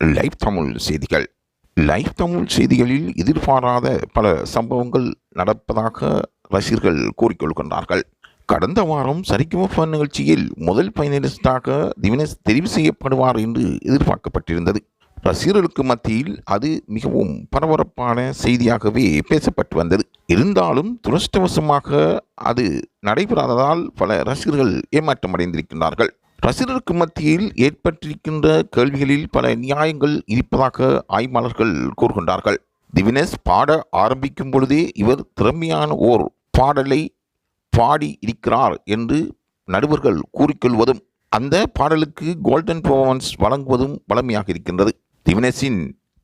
Live Tamil செய்திகள். Live Tamil செய்திகளில் எதிர்பாராத பல சம்பவங்கள் நடப்பதாக ரசிகர்கள் கூறிக்கொள்கின்றார்கள். கடந்த வாரம் சரிகமப நிகழ்ச்சியில் முதல் ஃபைனலிஸ்டாக திவினேஷ் தெரிவு செய்யப்படுவார் என்று எதிர்பார்க்கப்பட்டிருந்தது. ரசிகர்களுக்கு மத்தியில் அது மிகவும் பரபரப்பான செய்தியாகவே பேசப்பட்டு வந்தது. இருந்தாலும் துரஷ்டவசமாக அது நடைபெறாததால் பல ரசிகர்கள் ஏமாற்றமடைந்திருக்கின்றார்கள். ரசிகர்களுக்கு மத்தியில் ஏற்பட்டிருக்கின்ற கேள்விகளில் பல நியாயங்கள் இருப்பதாக ஆய்வாளர்கள் கூறுகின்றார்கள். திவினேஷ் பாட ஆரம்பிக்கும் பொழுதே இவர் திறமையான ஓர் பாடலை பாடி இருக்கிறார் என்று நடுவர்கள் கூறிக்கொள்வதும் அந்த பாடலுக்கு கோல்டன் பெர்ஃபார்மன்ஸ் வழங்குவதும் வளமையாக இருக்கின்றது. திவினேஷின்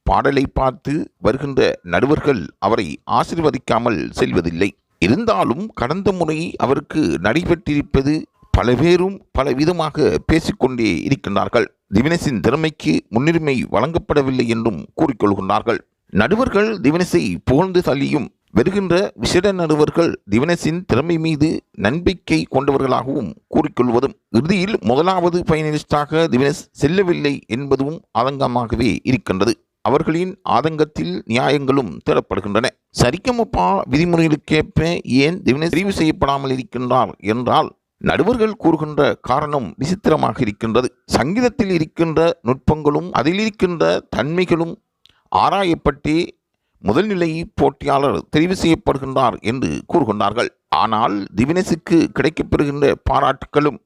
பாடலை பார்த்து வருகின்ற நடுவர்கள் அவரை ஆசீர்வதிக்காமல் செல்வதில்லை. இருந்தாலும் கடந்த முறை அவருக்கு நடைபெற்றிருப்பது பல பேரும் பல விதமாக பேசிக்கொண்டே இருக்கின்றார்கள். திவினேஷின் திறமைக்கு முன்னுரிமை வழங்கப்படவில்லை என்றும் கூறிக்கொள்கின்றார்கள். நடுவர்கள் திவினேஷை புகழ்ந்து தள்ளியும் வருகின்ற விசேட நடுவர்கள் திவினேஷின் திறமை மீது நம்பிக்கை கொண்டவர்களாகவும் கூறிக்கொள்வதும் இறுதியில் முதலாவது ஃபைனலிஸ்டாக திவினேஷ் செல்லவில்லை என்பதும் ஆதங்கமாகவே இருக்கின்றது. அவர்களின் ஆதங்கத்தில் நியாயங்களும் தேடப்படுகின்றன. சரிகமப விதிமுறைகளுக்கேற்ப ஏன் திவினேஷ் தெரிவு செய்யப்படாமல் இருக்கின்றார் என்றால் நடுவர்கள் கூறுகின்ற காரணம் விசித்திரமாக இருக்கின்றது. சங்கீதத்தில் இருக்கின்ற நுட்பங்களும் அதில் இருக்கின்ற தன்மைகளும் ஆராயப்பட்டே முதல் நிலை போட்டியாளர் தெரிவு செய்யப்படுகின்றார் என்று கூறுகின்றார்கள். ஆனால் திவினேஷுக்கு கிடைக்கப்பெறுகின்ற பாராட்டுகளும்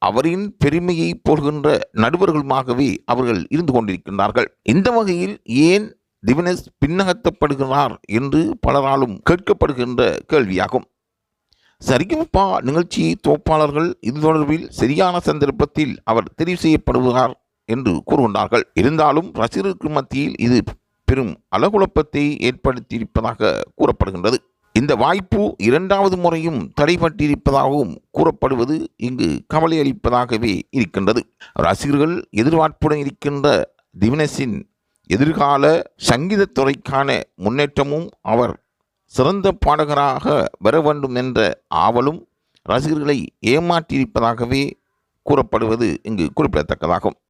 அவரின் பெருமையை போடுகின்ற நடுவர்களுமாகவே அவர்கள் இருந்து கொண்டிருக்கின்றார்கள். இந்த வகையில் ஏன் திவினேஷ் பின்னகத்தப்படுகிறார் என்று பலராலும் கேட்கப்படுகின்ற கேள்வியாகும். சரிகமப நிகழ்ச்சி தொகுப்பாளர்கள் இது தொடர்பில் சரியான சந்தர்ப்பத்தில் அவர் தெரிவு செய்யப்படுவார் என்று கூறுகின்றார்கள். இருந்தாலும் ரசிகர்களுக்கு மத்தியில் இது பெரும் அலகுழப்பத்தை ஏற்படுத்தியிருப்பதாக கூறப்படுகின்றது. இந்த வாய்ப்பு இரண்டாவது முறையும் தடைபட்டிருப்பதாகவும் கூறப்படுவது இங்கு கவலை அளிப்பதாகவே இருக்கின்றது. ரசிகர்கள் எதிர்பார்ப்புடன் இருக்கின்ற திவினேஷின் எதிர்கால சங்கீதத்துறைக்கான முன்னேற்றமும் அவர் சிறந்த பாடகராக வர வேண்டும் என்ற ஆவலும் ரசிகர்களை ஏமாற்றியிருப்பதாகவே கூறப்படுவது இங்கு குறிப்பிடத்தக்கதாகும்.